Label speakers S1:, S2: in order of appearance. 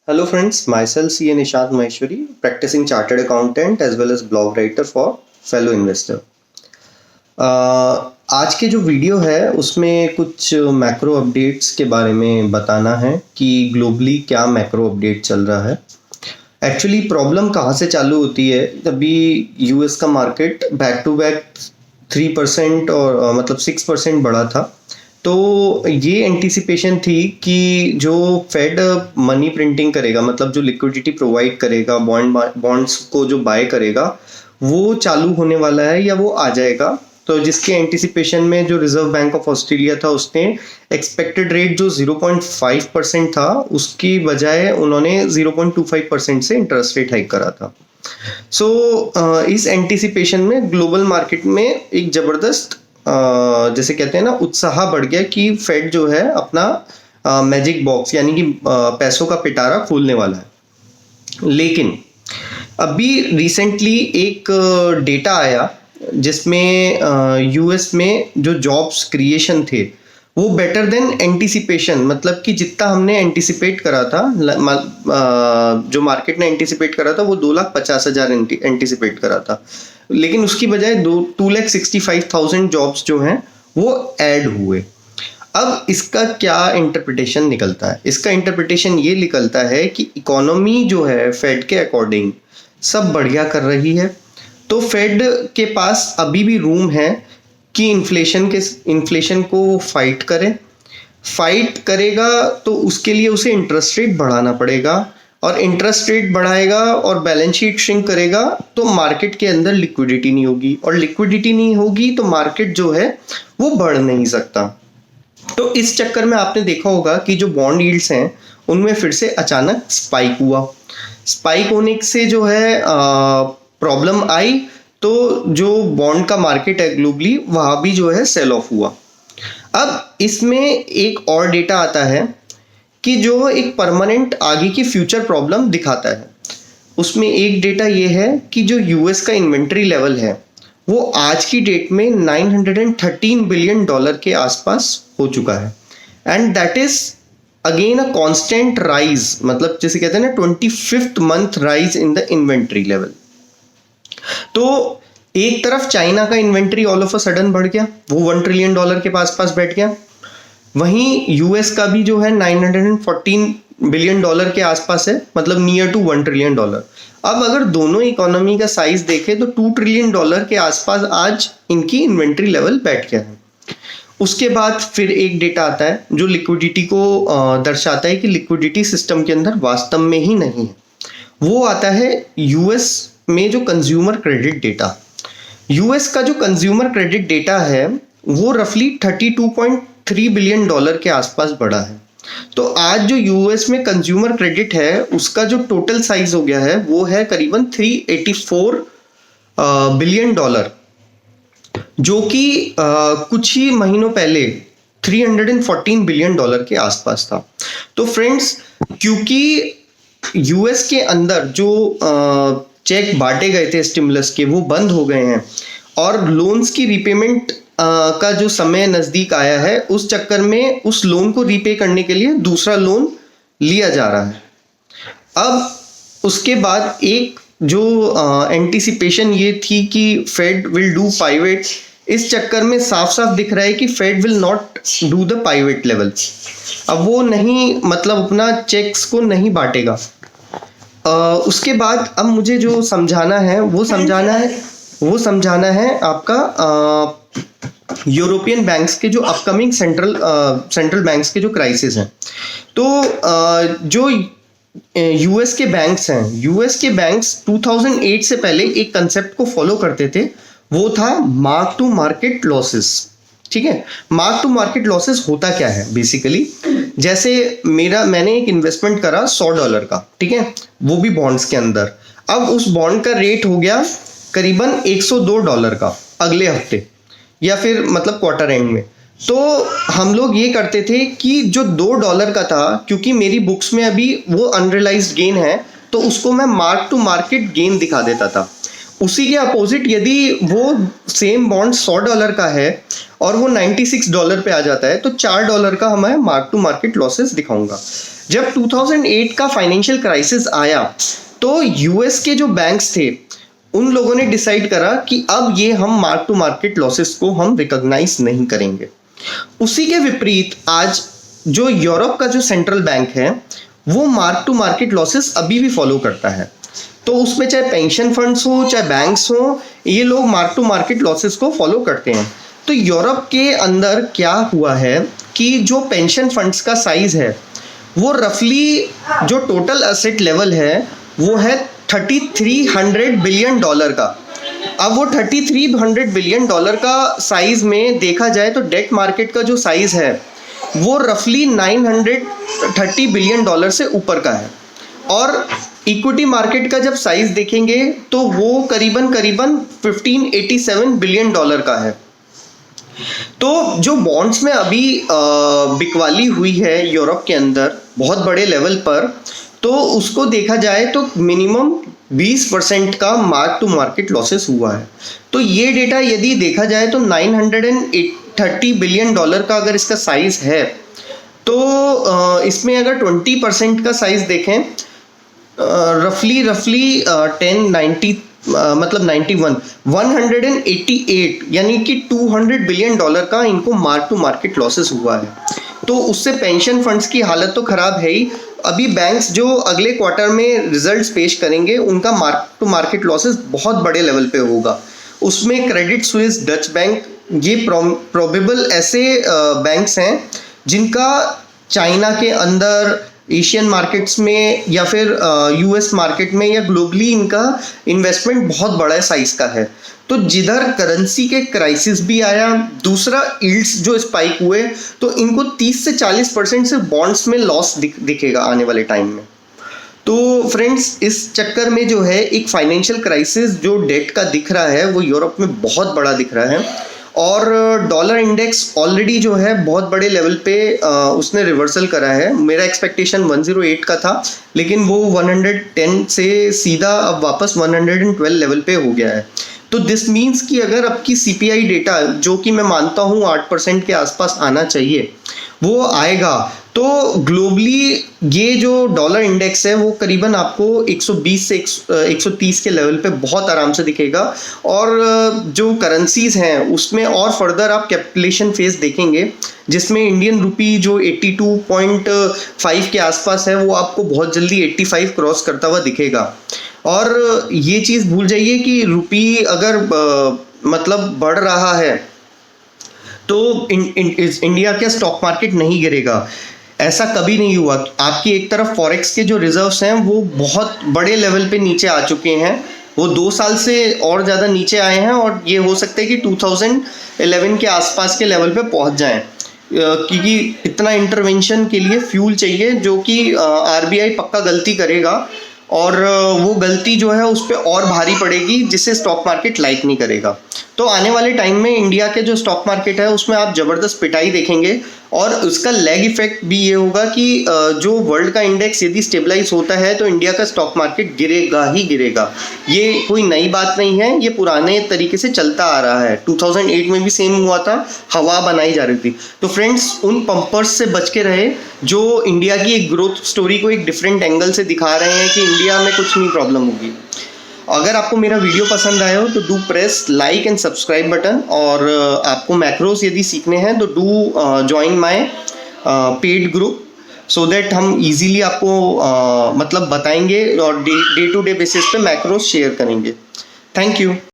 S1: Hello friends, myself CA Nishant Maheshwari, practicing chartered accountant as well as blog writer for fellow investor. आज के जो video है उसमें कुछ मैक्रो अपडेट्स के बारे में बताना है कि ग्लोबली क्या मैक्रो अपडेट चल रहा है। एक्चुअली प्रॉब्लम कहाँ से चालू होती है, तभी यूएस का मार्केट बैक टू बैक 3% और मतलब 6% बढ़ा था। तो ये एंटिसिपेशन थी कि जो फेड मनी प्रिंटिंग करेगा, मतलब जो लिक्विडिटी प्रोवाइड करेगा, बॉन्ड्स को जो बाय करेगा वो चालू होने वाला है या वो आ जाएगा। तो जिसके एंटिसिपेशन में जो रिजर्व बैंक ऑफ ऑस्ट्रेलिया था उसने एक्सपेक्टेड रेट जो 0.5% था उसकी बजाय उन्होंने 0.25% से इंटरेस्ट रेट हाइक करा था। इस एंटिसिपेशन में ग्लोबल मार्केट में एक जबरदस्त जैसे कहते हैं ना उत्साह बढ़ गया कि फेड जो है अपना मैजिक बॉक्स यानी कि पैसों का पिटारा खोलने वाला है। लेकिन अभी रिसेंटली एक डेटा आया जिसमें यूएस में जो जॉब्स क्रिएशन थे वो बेटर देन एंटिसिपेशन, मतलब कि जितना हमने एंटिसिपेट करा था, जो मार्केट ने एंटिसिपेट करा था वो 2,50,000 एंटिसिपेट करा था, लेकिन उसकी बजाय 2,65,000 जॉब्स जो हैं वो ऐड हुए। अब इसका क्या इंटरप्रिटेशन निकलता है? इसका इंटरप्रिटेशन ये निकलता है कि इकोनॉमी जो है फेड के अकॉर्डिंग सब बढ़िया कर रही है, तो फेड के पास अभी भी रूम है कि इन्फ्लेशन को वो फाइट करेगा तो उसके लिए उसे इंटरेस्ट रेट बढ़ाना पड़ेगा, और इंटरेस्ट रेट बढ़ाएगा और बैलेंस शीट श्रिंक करेगा तो मार्केट के अंदर लिक्विडिटी नहीं होगी, और लिक्विडिटी नहीं होगी तो मार्केट जो है वो बढ़ नहीं सकता। तो इस चक्कर में आपने देखा होगा कि जो बॉन्ड यील्ड्स हैं उनमें फिर से अचानक स्पाइक हुआ। स्पाइक होने से जो है प्रॉब्लम आई, तो जो बॉन्ड का मार्केट है ग्लोबली वहाँ भी जो है सेल ऑफ हुआ। अब इसमें एक और डेटा आता है कि जो एक परमानेंट आगे की फ्यूचर प्रॉब्लम दिखाता है। उसमें एक डेटा ये है कि जो यूएस का इन्वेंट्री लेवल है वो आज की डेट में $913 बिलियन के आसपास हो चुका है, and that is again a constant rise, मतलब जैसे कहते हैं ना 25th month rise in the inventory level. तो एक तरफ चाइना का inventory all of a sudden बढ़ गया, वो $1 ट्रिलियन के पास बैठ गया। वहीं यूएस का भी जो है 914 बिलियन के आसपास है, मतलब नियर टू $1 ट्रिलियन। अब अगर दोनों इकोनॉमी का साइज देखें तो $2 ट्रिलियन के आसपास आज इनकी इन्वेंट्री लेवल बैठ गया है। उसके बाद फिर एक डेटा आता है जो लिक्विडिटी को दर्शाता है कि लिक्विडिटी सिस्टम के अंदर वास्तव में ही नहीं है। वो आता है यूएस में जो कंज्यूमर क्रेडिट डेटा। यूएस का जो कंज्यूमर क्रेडिट डेटा है वो रफली $32.3 बिलियन के आसपास बढ़ा है। तो आज जो यूएस में कंज्यूमर क्रेडिट है उसका जो टोटल साइज हो गया है वो है करीबन $384 बिलियन, जो कि कुछ ही महीनों पहले $314 बिलियन के आसपास था। तो फ्रेंड्स, क्योंकि यूएस के अंदर जो चेक बांटे गए थे स्टिमुलस के वो बंद हो गए हैं, और लोन्स की रीपेमेंट का जो समय नज़दीक आया है उस चक्कर में उस लोन को रीपे करने के लिए दूसरा लोन लिया जा रहा है। अब उसके बाद एक जो एंटिसिपेशन ये थी कि फेड विल डू पाइवेट, इस चक्कर में साफ साफ दिख रहा है कि Fed will not do the pivot level. अब वो नहीं, मतलब अपना चेक्स को नहीं बांटेगा। उसके बाद अब मुझे जो समझाना है वो समझाना है आपका यूरोपियन बैंक्स के जो अपकमिंग सेंट्रल बैंक्स के जो क्राइसिस हैं। तो जो यूएस के बैंक्स 2008 से पहले एक कंसेप्ट को फॉलो करते थे, वो था मार्क टू मार्केट लॉसेस। ठीक है, मार्क टू मार्केट लॉसेस होता क्या है बेसिकली, जैसे मैंने एक इन्वेस्टमेंट करा $100 का, ठीक है, वो भी बॉन्ड्स के अंदर। अब उस बॉन्ड का रेट हो गया करीबन $102 का अगले हफ्ते या फिर मतलब क्वार्टर एंड में। तो हम लोग ये करते थे कि जो $2 का था, क्योंकि मेरी बुक्स में अभी वो अनरियलाइज्ड गेन है तो उसको मैं मार्क टू मार्केट गेन दिखा देता था। उसी के अपोजिट यदि वो सेम बॉन्ड $100 का है और वो $96 पे आ जाता है, तो $4 का हमें मार्क टू मार्केट लॉसेस दिखाऊंगा। जब 2008 का फाइनेंशियल क्राइसिस आया तो यूएस के जो बैंक्स थे उन लोगों ने डिसाइड करा कि अब ये हम मार्क टू मार्केट लॉसेस को हम रिकॉग्नाइज नहीं करेंगे। उसी के विपरीत आज जो यूरोप का जो सेंट्रल बैंक है वो मार्क टू मार्केट लॉसेस अभी भी फॉलो करता है। तो उसमें चाहे पेंशन फंड्स हो चाहे बैंक्स हो, ये लोग मार्क टू मार्केट लॉसेस को फॉलो करते हैं। तो यूरोप के अंदर क्या हुआ है कि जो पेंशन फंड्स का साइज है वो रफली जो टोटल एसेट लेवल है वो है $3300 बिलियन का। अब वो $3300 बिलियन का साइज में देखा जाए तो डेट मार्केट का जो साइज है वो रफली $930 बिलियन से ऊपर का है, और इक्विटी मार्केट का जब साइज देखेंगे तो वो करीबन 1587 बिलियन का है। तो जो बॉन्ड्स में अभी बिकवाली हुई है यूरोप के अंदर बहुत बड़े लेवल पर, तो उसको देखा जाए तो मिनिमम 20% का मार्क टू मार्केट लॉसेस हुआ है। तो ये डेटा यदि देखा जाए तो $930 बिलियन का अगर इसका साइज है, तो इसमें अगर 20% का साइज देखें रफली 1090 मतलब 91 188 यानी कि $200 बिलियन का इनको मार्क टू मार्केट लॉसेस हुआ है। तो उससे पेंशन फंड्स की हालत तो खराब है ही। अभी बैंक्स जो अगले क्वार्टर में रिजल्ट्स पेश करेंगे उनका मार्क टू मार्केट लॉसेस बहुत बड़े लेवल पे होगा। उसमें क्रेडिट स्विस, डच बैंक, ये प्रोबेबल ऐसे बैंक्स हैं जिनका चाइना के अंदर, एशियन मार्केट्स में या फिर यूएस मार्केट में या ग्लोबली इनका इन्वेस्टमेंट बहुत बड़ा साइज का है। तो जिधर करेंसी के क्राइसिस भी आया, दूसरा यील्ड्स जो स्पाइक हुए, तो इनको 30 से 40% से बॉन्ड्स में लॉस दिखेगा आने वाले टाइम में। तो फ्रेंड्स, इस चक्कर में जो है एक फाइनेंशियल क्राइसिस जो डेट का दिख रहा है वो यूरोप में बहुत बड़ा दिख रहा है, और डॉलर इंडेक्स ऑलरेडी जो है बहुत बड़े लेवल पे उसने रिवर्सल करा है। मेरा एक्सपेक्टेशन 108 का था, लेकिन वो 110 से सीधा अब वापस 112 लेवल पे हो गया है। तो दिस मीन्स कि अगर आपकी सीपीआई डेटा, जो कि मैं मानता हूँ 8% के आसपास आना चाहिए, वो आएगा, तो ग्लोबली ये जो डॉलर इंडेक्स है वो करीबन आपको 120 से 130 के लेवल पे बहुत आराम से दिखेगा। और जो करेंसीज हैं उसमें और फर्दर आप कैपिटलेशन फेज देखेंगे, जिसमें इंडियन रुपी जो 82.5 के आसपास है वो आपको बहुत जल्दी 85 क्रॉस करता हुआ दिखेगा। और ये चीज़ भूल जाइए कि रुपी अगर मतलब बढ़ रहा है तो इंडिया का स्टॉक मार्केट नहीं गिरेगा, ऐसा कभी नहीं हुआ। आपकी एक तरफ फॉरेक्स के जो रिजर्व्स हैं वो बहुत बड़े लेवल पे नीचे आ चुके हैं, वो 2 साल से और ज़्यादा नीचे आए हैं, और ये हो सकता है कि 2011 के आसपास के लेवल पे पहुंच जाएं, क्योंकि इतना इंटरवेंशन के लिए फ्यूल चाहिए, जो कि आरबीआई पक्का गलती करेगा, और वो गलती जो है उस पर और भारी पड़ेगी, जिससे स्टॉक मार्केट लाइक नहीं करेगा। तो आने वाले टाइम में इंडिया के जो स्टॉक मार्केट है उसमें आप ज़बरदस्त पिटाई देखेंगे, और उसका लेग इफेक्ट भी ये होगा कि जो वर्ल्ड का इंडेक्स यदि स्टेबलाइज होता है तो इंडिया का स्टॉक मार्केट गिरेगा ही गिरेगा। ये कोई नई बात नहीं है, ये पुराने तरीके से चलता आ रहा है। 2008 में भी सेम हुआ था, हवा बनाई जा रही थी। तो फ्रेंड्स, उन पंपर्स से बच के रहे जो इंडिया की एक ग्रोथ स्टोरी को एक डिफरेंट एंगल से दिखा रहे हैं कि इंडिया में कुछ नहीं प्रॉब्लम होगी। अगर आपको मेरा वीडियो पसंद आया हो तो do press like and subscribe button, और आपको मैक्रोस यदि सीखने हैं तो do join my paid group, so that हम इजीली आपको मतलब बताएंगे और डे टू डे बेसिस पे मैक्रोस शेयर करेंगे। Thank you.